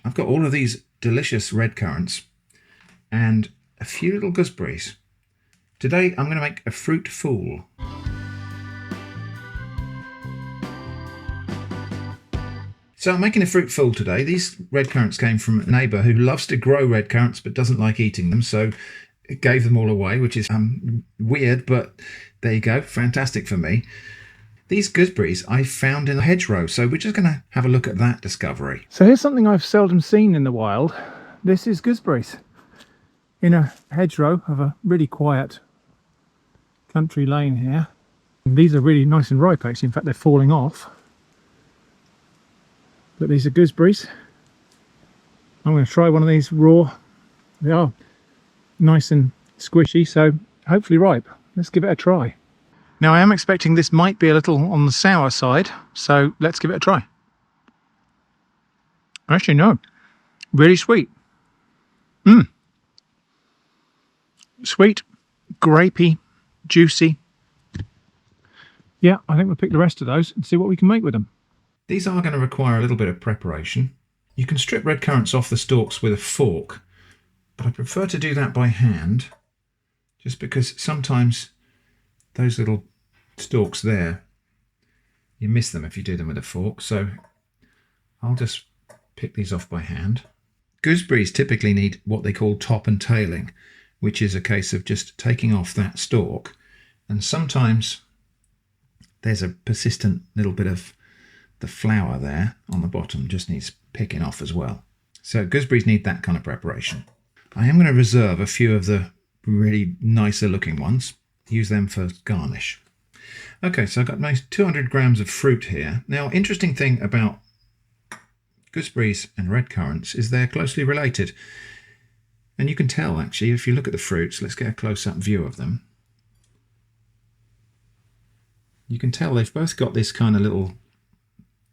I've got all of these delicious red currants and a few little gooseberries. Today I'm going to make a fruit fool. So I'm making a fruit fool today. These red currants came from a neighbour who loves to grow red currants but doesn't like eating them, so it gave them all away, which is weird, but there you go, fantastic for me. These gooseberries I found in a hedgerow, so we're just going to have a look at that discovery. So here's something I've seldom seen in the wild. This is gooseberries in a hedgerow of a really quiet country lane here. These are really nice and ripe actually, in fact they're falling off. But these are gooseberries. I'm going to try one of these raw. They are nice and squishy, so hopefully ripe. Let's give it a try. Now I am expecting this might be a little on the sour side, so let's give it a try. Actually no, really sweet. Sweet, grapey, juicy. Yeah, I think we'll pick the rest of those and see what we can make with them. These are going to require a little bit of preparation. You can strip red currants off the stalks with a fork, but I prefer to do that by hand, just because sometimes those little stalks there, you miss them if you do them with a fork, so I'll just pick these off by hand. Gooseberries typically need what they call top and tailing, which is a case of just taking off that stalk, and sometimes there's a persistent little bit of the flower there on the bottom, just needs picking off as well. So gooseberries need that kind of preparation. I am going to reserve a few of the really nicer looking ones, use them for garnish. Okay, so I've got nice 200 grams of fruit here. Now, interesting thing about gooseberries and red currants is they're closely related. And you can tell actually if you look at the fruits. Let's get a close-up view of them. You can tell they've both got this kind of little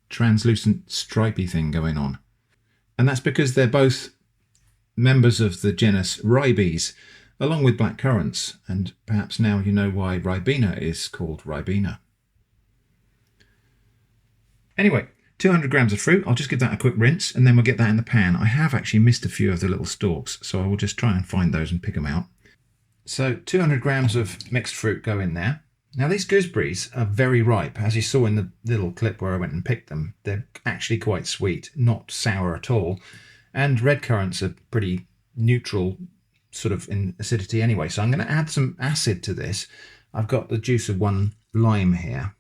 translucent stripy thing going on, and that's because they're both members of the genus Ribes, along with black currants, and perhaps now you know why Ribena is called Ribena. Anyway, 200 grams of fruit. I'll just give that a quick rinse and then we'll get that in the pan. I have actually missed a few of the little stalks, so I will just try and find those and pick them out. So 200 grams of mixed fruit go in there. Now these gooseberries are very ripe, as you saw in the little clip where I went and picked them. They're actually quite sweet, not sour at all. And red currants are pretty neutral sort of in acidity anyway. So I'm going to add some acid to this. I've got the juice of one lime here.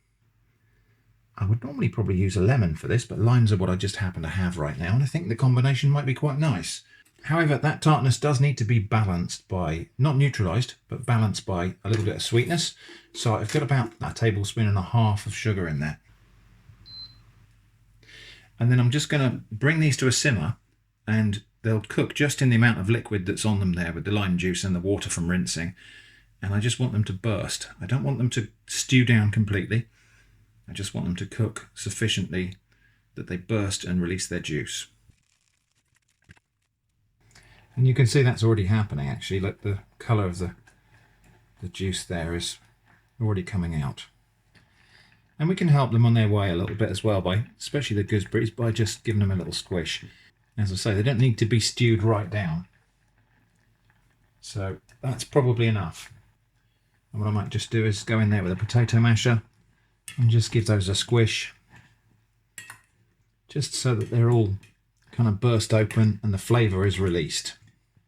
I would normally probably use a lemon for this, but limes are what I just happen to have right now. And I think the combination might be quite nice. However, that tartness does need to be balanced by, not neutralised, but balanced by a little bit of sweetness. So I've got about a tablespoon and a half of sugar in there. And then I'm just going to bring these to a simmer, and they'll cook just in the amount of liquid that's on them there with the lime juice and the water from rinsing. And I just want them to burst. I don't want them to stew down completely. I just want them to cook sufficiently that they burst and release their juice. And you can see that's already happening actually. Look, the colour of the juice there is already coming out. And we can help them on their way a little bit as well, by, especially the gooseberries, by just giving them a little squish. As I say, they don't need to be stewed right down. So that's probably enough. And what I might just do is go in there with a potato masher and just give those a squish, just so that they're all kind of burst open and the flavour is released.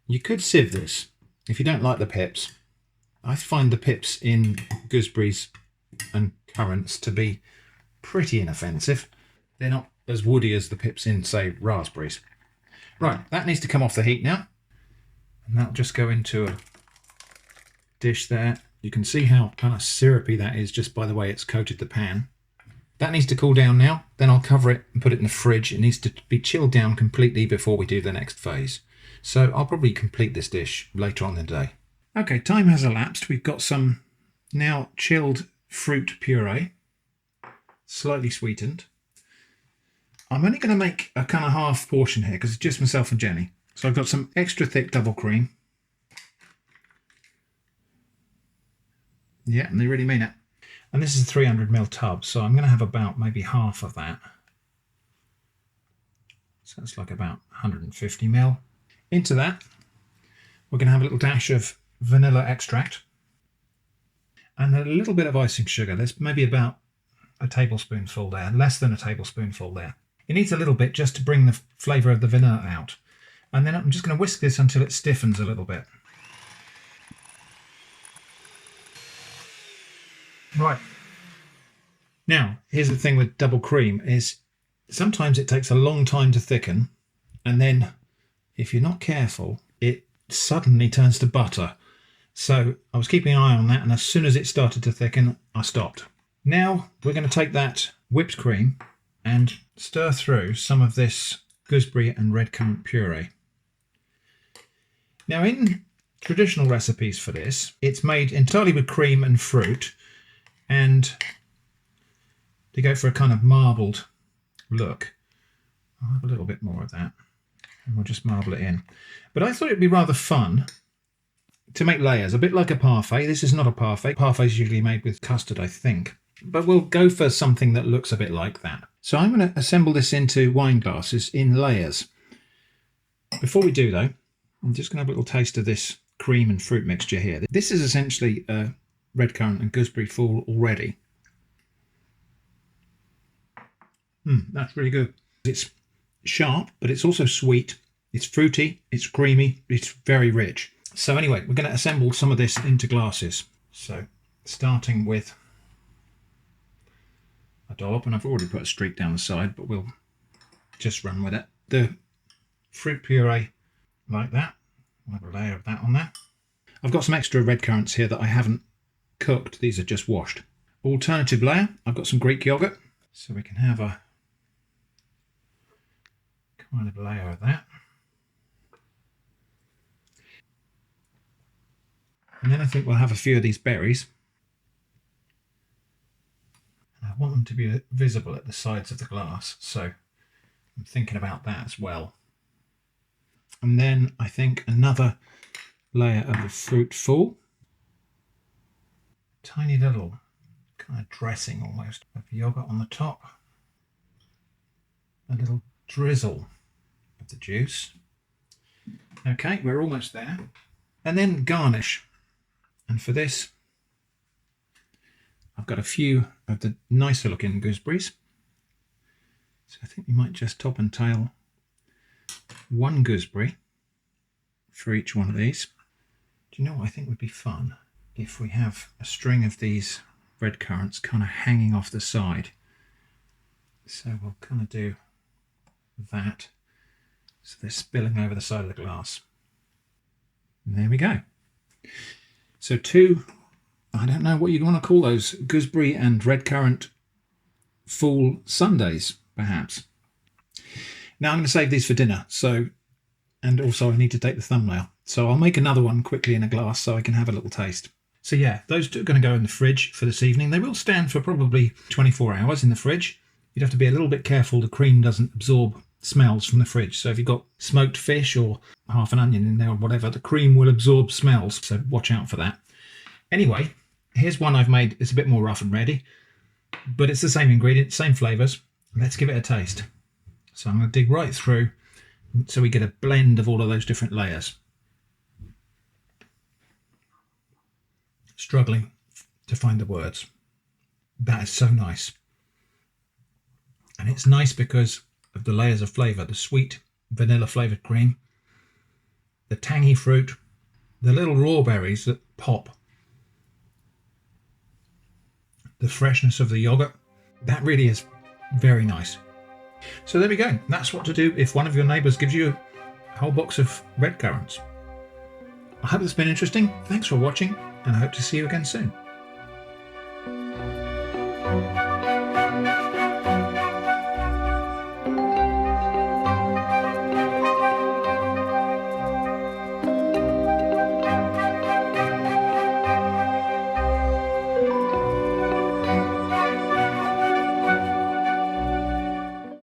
You could sieve this if you don't like the pips. I find the pips in gooseberries and currants to be pretty inoffensive. They're not as woody as the pips in, say, raspberries. Right, that needs to come off the heat now. And that'll just go into a dish there. You can see how kind of syrupy that is just by the way it's coated the pan. That needs to cool down now. Then I'll cover it and put it in the fridge. It needs to be chilled down completely before we do the next phase. So I'll probably complete this dish later on in the day. Okay, time has elapsed. We've got some now chilled fruit puree, slightly sweetened. I'm only going to make a kind of half portion here because it's just myself and Jenny. So I've got some extra thick double cream. Yeah, and they really mean it. And this is a 300ml tub, so I'm going to have about maybe half of that. So that's like about 150 ml. Into that, we're going to have a little dash of vanilla extract and a little bit of icing sugar. There's maybe about a tablespoonful there, less than a tablespoonful there. It needs a little bit just to bring the flavour of the vanilla out. And then I'm just going to whisk this until it stiffens a little bit. Right. Now, here's the thing with double cream is sometimes it takes a long time to thicken, and then if you're not careful, it suddenly turns to butter. So I was keeping an eye on that, and as soon as it started to thicken, I stopped. Now we're going to take that whipped cream and stir through some of this gooseberry and redcurrant puree. Now in traditional recipes for this, it's made entirely with cream and fruit, and to go for a kind of marbled look, I'll have a little bit more of that and we'll just marble it in. But I thought it'd be rather fun to make layers, a bit like a parfait. This is not a parfait. Parfait is usually made with custard, I think. But we'll go for something that looks a bit like that. So I'm going to assemble this into wine glasses in layers. Before we do though, I'm just going to have a little taste of this cream and fruit mixture here. This is essentially a redcurrant and gooseberry fool already. That's really good. It's sharp, but it's also sweet. It's fruity, it's creamy, it's very rich. So anyway, we're going to assemble some of this into glasses. So starting with a dollop, and I've already put a streak down the side, but we'll just run with it. The fruit puree like that. I'll have a layer of that on there. I've got some extra red currants here that I haven't cooked. These are just washed. Alternative layer, I've got some Greek yogurt, so we can have a kind of layer of that. And then I think we'll have a few of these berries. And I want them to be visible at the sides of the glass, so I'm thinking about that as well. And then I think another layer of the fruit fool. Tiny little kind of dressing almost of yogurt on the top. A little drizzle of the juice. Okay, we're almost there. And then garnish. And for this, I've got a few of the nicer looking gooseberries. So I think we might just top and tail one gooseberry for each one of these. Do you know what I think would be fun? If we have a string of these red currants kind of hanging off the side. So we'll kind of do that. So they're spilling over the side of the glass. And there we go. So two, I don't know what you want to call those, gooseberry and redcurrant fool sundaes, perhaps. Now I'm going to save these for dinner. And also I need to take the thumbnail. So I'll make another one quickly in a glass so I can have a little taste. So yeah, those two are going to go in the fridge for this evening. They will stand for probably 24 hours in the fridge. You'd have to be a little bit careful the cream doesn't absorb smells from the fridge. So if you've got smoked fish or half an onion in there or whatever, the cream will absorb smells. So watch out for that. Anyway, here's one I've made. It's a bit more rough and ready, but it's the same ingredients, same flavours. Let's give it a taste. So I'm going to dig right through so we get a blend of all of those different layers. Struggling to find the words. That is so nice. And it's nice because of the layers of flavour, the sweet vanilla flavoured cream, the tangy fruit, the little raw berries that pop, the freshness of the yoghurt. That really is very nice. So there we go. That's what to do if one of your neighbours gives you a whole box of red currants. I hope it's been interesting. Thanks for watching, and I hope to see you again soon.